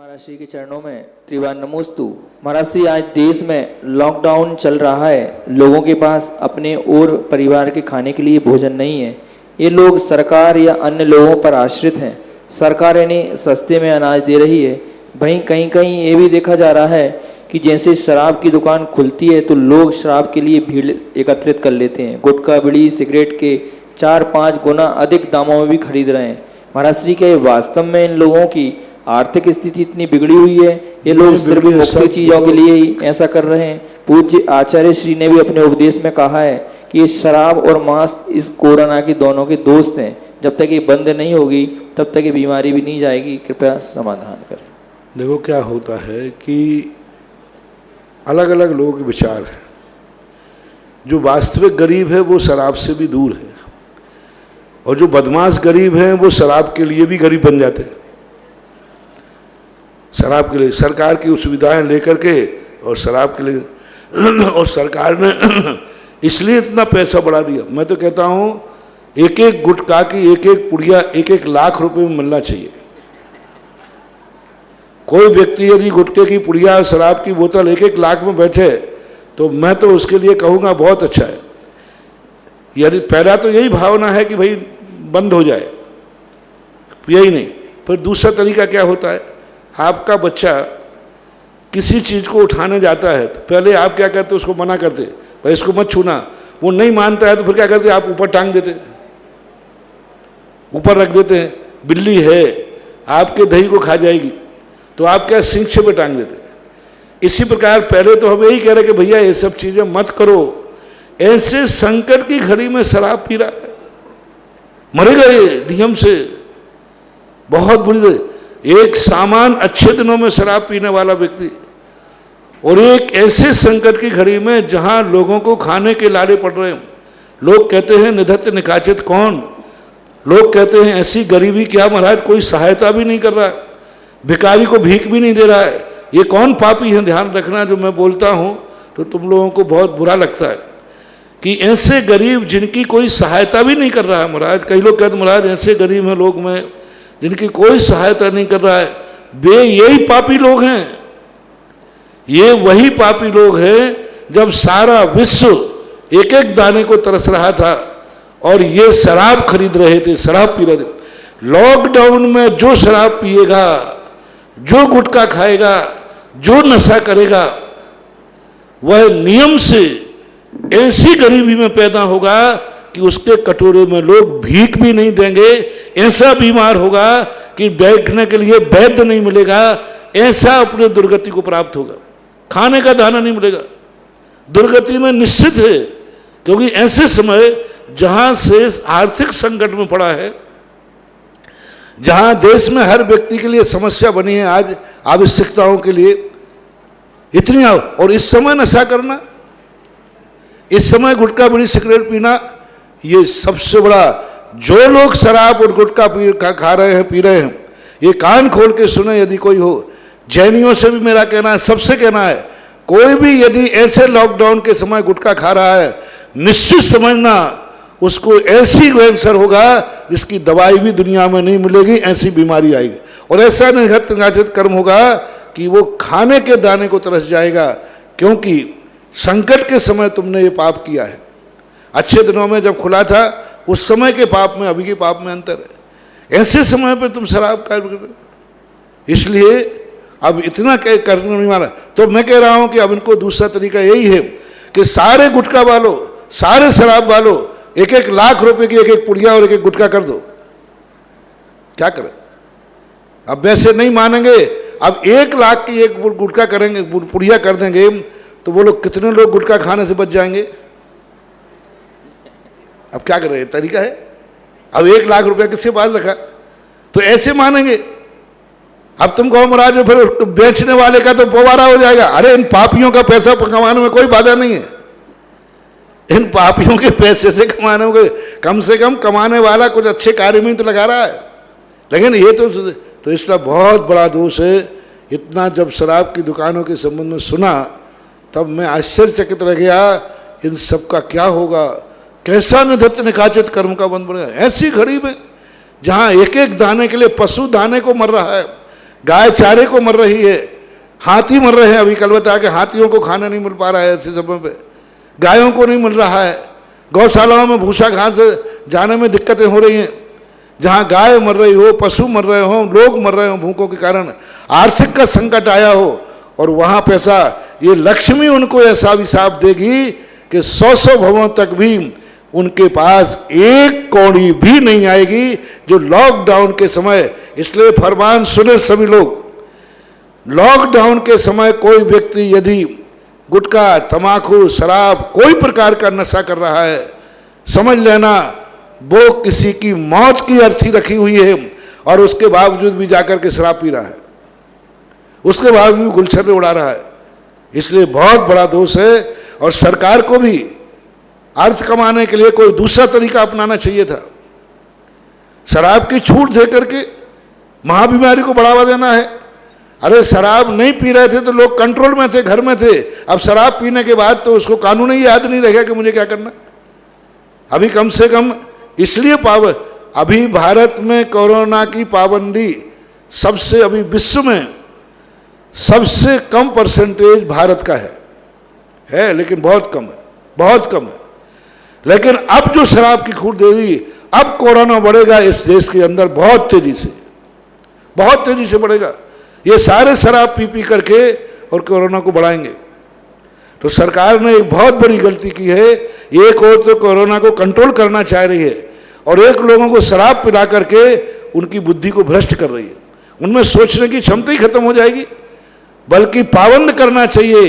महाराज श्री के चरणों में त्रिवार नमोस्तु। महाराज श्री, आज देश में लॉकडाउन चल रहा है, लोगों के पास अपने और परिवार के खाने के लिए भोजन नहीं है। ये लोग सरकार या अन्य लोगों पर आश्रित हैं। सरकार इन्हें सस्ते में अनाज दे रही है। वहीं कहीं कहीं ये भी देखा जा रहा है कि जैसे शराब की दुकान खुलती है तो लोग शराब के लिए भीड़ एकत्रित कर लेते हैं। गुटखा, बीड़ी, सिगरेट के 4-5 गुना अधिक दामों में भी खरीद रहे हैं। महाराज श्री, क्या ये वास्तव में इन लोगों की आर्थिक स्थिति इतनी बिगड़ी हुई है? ये लोग सिर्फ मुफ्त चीजों के लिए ही ऐसा कर रहे हैं। पूज्य आचार्य श्री ने भी अपने उपदेश में कहा है कि ये शराब और मांस इस कोरोना के दोनों के दोस्त हैं। जब तक ये बंद नहीं होगी तब तक ये बीमारी भी नहीं जाएगी। कृपया समाधान करें। देखो क्या होता है कि अलग अलग लोगों के विचार हैं। जो वास्तविक गरीब है वो शराब से भी दूर है, और जो बदमाश गरीब हैं वो शराब के लिए भी गरीब बन जाते हैं। शराब के लिए सरकार की सुविधाएं लेकर के, और शराब के लिए और सरकार ने इसलिए इतना पैसा बढ़ा दिया। मैं तो कहता हूं एक एक गुटखा की एक एक पुड़िया 1-1 लाख रुपए में मिलना चाहिए। कोई व्यक्ति यदि गुटखे की पुड़िया, शराब की बोतल 1-1 लाख में बैठे तो मैं तो उसके लिए कहूँगा बहुत अच्छा है। यदि पहला तो यही भावना है कि भाई बंद हो जाए, यही नहीं। फिर दूसरा तरीका क्या होता है, आपका बच्चा किसी चीज़ को उठाने जाता है तो पहले आप क्या करते, उसको मना करते, भाई इसको मत छूना। वो नहीं मानता है तो फिर क्या करते, आप ऊपर टांग देते, ऊपर रख देते हैं। बिल्ली है, आपके दही को खा जाएगी तो आप क्या सिंचे पे टांग देते। इसी प्रकार पहले तो हम यही कह रहे कि भैया ये सब चीज़ें मत करो। ऐसे संकट की घड़ी में शराब पी रहा है, मरेगा ये नियम से, बहुत बुरी। एक सामान अच्छे दिनों में शराब पीने वाला व्यक्ति, और एक ऐसे संकट की घड़ी में जहां लोगों को खाने के लाले पड़ रहे हैं। लोग कहते हैं निधत्त निकाचित कौन, लोग कहते हैं ऐसी गरीबी क्या महाराज, कोई सहायता भी नहीं कर रहा है, भिखारी को भीख भी नहीं दे रहा है। ये कौन पापी है? ध्यान रखना, जो मैं बोलता हूं तो तुम लोगों को बहुत बुरा लगता है कि ऐसे गरीब जिनकी कोई सहायता भी नहीं कर रहा है महाराज। कई लोग कहते महाराज ऐसे गरीब हैं लोग में जिनकी कोई सहायता नहीं कर रहा है। वे यही पापी लोग हैं। ये वही पापी लोग हैं जब सारा विश्व 1-1 दाने को तरस रहा था और ये शराब खरीद रहे थे, शराब पी रहे थे। लॉकडाउन में जो शराब पिएगा, जो गुटखा खाएगा, जो नशा करेगा, वह नियम से ऐसी गरीबी में पैदा होगा कि उसके कटोरे में लोग भीख भी नहीं देंगे। ऐसा बीमार होगा कि बैठने के लिए वैद्य नहीं मिलेगा। ऐसा अपने दुर्गति को प्राप्त होगा, खाने का दाना नहीं मिलेगा। दुर्गति में निश्चित है, क्योंकि ऐसे समय जहां से आर्थिक संकट में पड़ा है, जहां देश में हर व्यक्ति के लिए समस्या बनी है आज आवश्यकताओं के लिए इतनी, और इस समय नशा करना, इस समय गुटखा, बीड़ी, सिगरेट पीना, ये सबसे बड़ा। जो लोग शराब और गुटखा खा रहे हैं, पी रहे हैं, ये कान खोल के सुने यदि कोई हो। जैनियों से भी मेरा कहना है, सबसे कहना है, कोई भी यदि ऐसे लॉकडाउन के समय गुटखा खा रहा है, निश्चित समझना उसको ऐसी कैंसर होगा जिसकी दवाई भी दुनिया में नहीं मिलेगी। ऐसी बीमारी आएगी और ऐसा निघाचित कर्म होगा कि वो खाने के दाने को तरस जाएगा, क्योंकि संकट के समय तुमने ये पाप किया है। अच्छे दिनों में जब खुला था उस समय के पाप में अभी के पाप में अंतर है। ऐसे समय पे तुम शराब का, इसलिए अब इतना करने नहीं माना। तो मैं कह रहा हूं कि अब इनको दूसरा तरीका यही है कि सारे गुटखा वालों, सारे शराब वालों 1-1 लाख रुपए की 1-1 पुड़िया और 1-1 गुटखा कर दो। क्या करें? अब वैसे नहीं मानेंगे। अब 1 लाख की 1 गुटखा करेंगे, पुड़िया कर देंगे तो वो लोग, कितने लोग गुटखा खाने से बच जाएंगे? अब क्या कर रहे हैं? तरीका है। अब 1 लाख रुपया किसके पास रखा, तो ऐसे मानेंगे। अब तुम कहो महाराज फिर बेचने वाले का तो पोवारा हो जाएगा। अरे इन पापियों का पैसा कमाने में कोई बाधा नहीं है। इन पापियों के पैसे से कमाने में कोई, कम से कम कमाने वाला कुछ अच्छे कार्य में तो लगा रहा है। लेकिन ये तो इसका बहुत बड़ा दोष है। इतना जब शराब की दुकानों के संबंध में सुना तब मैं आश्चर्यचकित रह गया, इन सब का क्या होगा, कैसा निधत्त निकाचित कर्म का बंध बनेगा। ऐसी घड़ी में जहाँ 1-1 दाने के लिए पशु दाने को मर रहा है, गाय चारे को मर रही है, हाथी मर रहे हैं। अभी कल बताया कि हाथियों को खाना नहीं मिल पा रहा है ऐसे समय पे, गायों को नहीं मिल रहा है, गौशालाओं में भूसा घास जाने में दिक्कतें हो रही हैं। जहाँ गाय मर रही हो, पशु मर रहे हो, लोग मर रहे हो भूखों के कारण, आर्थिक का संकट आया हो, और वहाँ पैसा ये लक्ष्मी उनको ऐसा अभिशाप देगी कि 100 भवों तक भी उनके पास एक कौड़ी भी नहीं आएगी जो लॉकडाउन के समय। इसलिए फरमान सुने सभी लोग, लॉकडाउन के समय कोई व्यक्ति यदि गुटखा, तमाकू, शराब, कोई प्रकार का नशा कर रहा है, समझ लेना वो किसी की मौत की अर्थी रखी हुई है, और उसके बावजूद भी जाकर के शराब पी रहा है, उसके बावजूद भी गुलछर्रे उड़ा रहा है। इसलिए बहुत बड़ा दोष है, और सरकार को भी अर्थ कमाने के लिए कोई दूसरा तरीका अपनाना चाहिए था। शराब की छूट दे करके महाबीमारी को बढ़ावा देना है। अरे शराब नहीं पी रहे थे तो लोग कंट्रोल में थे, घर में थे, अब शराब पीने के बाद तो उसको कानून ही याद नहीं रहेगा कि मुझे क्या करना। अभी कम से कम इसलिए अभी भारत में कोरोना की पाबंदी सबसे, अभी विश्व में सबसे कम परसेंटेज भारत का है, लेकिन बहुत कम है, बहुत कम है। लेकिन अब जो शराब की छूट दे दी, अब कोरोना बढ़ेगा इस देश के अंदर बहुत तेजी से बढ़ेगा। ये सारे शराब पी करके और कोरोना को बढ़ाएंगे। तो सरकार ने एक बहुत बड़ी गलती की है। एक और तो कोरोना को कंट्रोल करना चाह रही है, और एक लोगों को शराब पिला करके उनकी बुद्धि को भ्रष्ट कर रही है। उनमें सोचने की क्षमता ही खत्म हो जाएगी। बल्कि पाबंद करना चाहिए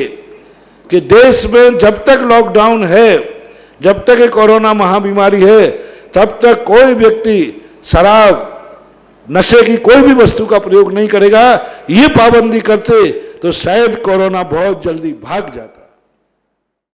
कि देश में जब तक लॉकडाउन है, जब तक ये कोरोना महाबीमारी है, तब तक कोई व्यक्ति शराब, नशे की कोई भी वस्तु का प्रयोग नहीं करेगा। ये पाबंदी करते तो शायद कोरोना बहुत जल्दी भाग जाता।